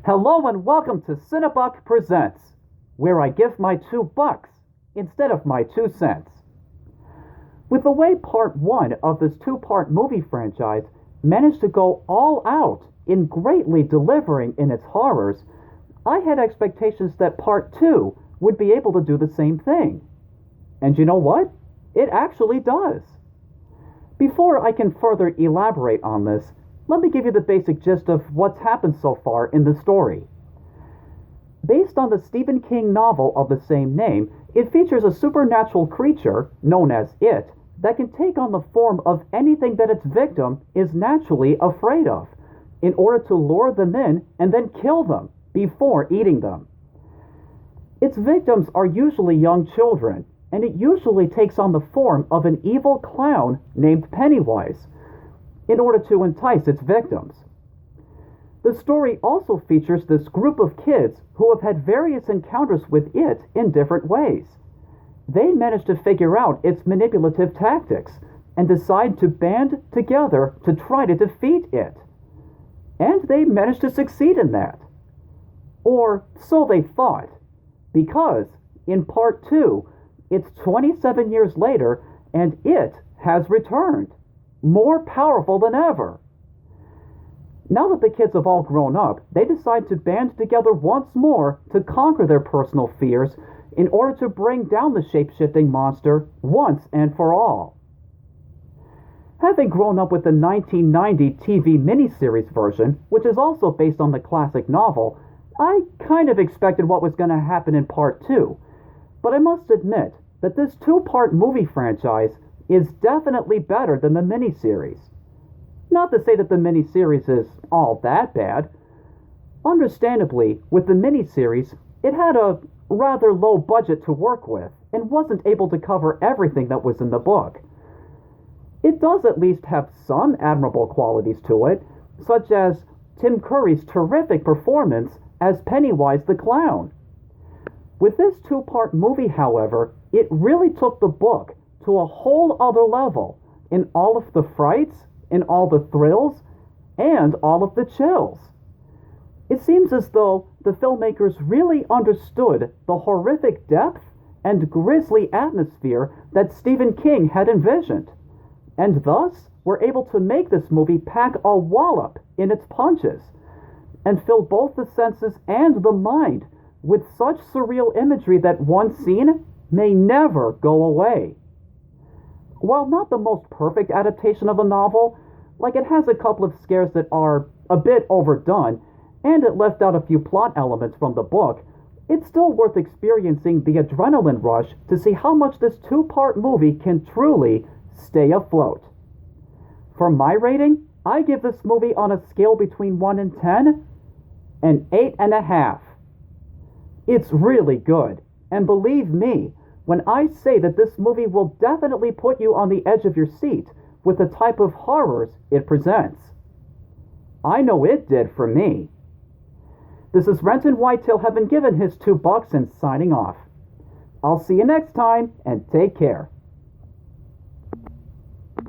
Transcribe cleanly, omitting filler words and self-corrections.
Hello and welcome to Cinebuck Presents, where I give my $2 instead of my 2 cents. With the way part 1 of this two-part movie franchise managed to go all out in greatly delivering in its horrors, I had expectations that part 2 would be able to do the same thing. And you know what? It actually does. Before I can further elaborate on this, let me give you the basic gist of what's happened so far in the story. Based on the Stephen King novel of the same name, it features a supernatural creature, known as It, that can take on the form of anything that its victim is naturally afraid of, in order to lure them in and then kill them before eating them. Its victims are usually young children, and it usually takes on the form of an evil clown named Pennywise, in order to entice its victims. The story also features this group of kids who have had various encounters with it in different ways. They manage to figure out its manipulative tactics and decide to band together to try to defeat it. And they manage to succeed in that. Or so they thought, because in part 2, it's 27 years later and it has returned, more powerful than ever. Now that the kids have all grown up, they decide to band together once more to conquer their personal fears in order to bring down the shape-shifting monster once and for all. Having grown up with the 1990 TV miniseries version, which is also based on the classic novel, I kind of expected what was going to happen in part 2, but I must admit that this two-part movie franchise is definitely better than the miniseries. Not to say that the miniseries is all that bad. Understandably, with the miniseries, it had a rather low budget to work with and wasn't able to cover everything that was in the book. It does at least have some admirable qualities to it, such as Tim Curry's terrific performance as Pennywise the Clown. With this two-part movie, however, it really took the book to a whole other level in all of the frights, in all the thrills, and all of the chills. It seems as though the filmmakers really understood the horrific depth and grisly atmosphere that Stephen King had envisioned, and thus were able to make this movie pack a wallop in its punches, and fill both the senses and the mind with such surreal imagery that one scene may never go away. While not the most perfect adaptation of the novel, like it has a couple of scares that are a bit overdone, and it left out a few plot elements from the book, it's still worth experiencing the adrenaline rush to see how much this two-part movie can truly stay afloat. For my rating, I give this movie on a scale between 1 and 10, an 8.5. It's really good, and believe me, when I say that this movie will definitely put you on the edge of your seat with the type of horrors it presents. I know it did for me. This is Renton Whitetail having given his $2 and signing off. I'll see you next time, and take care.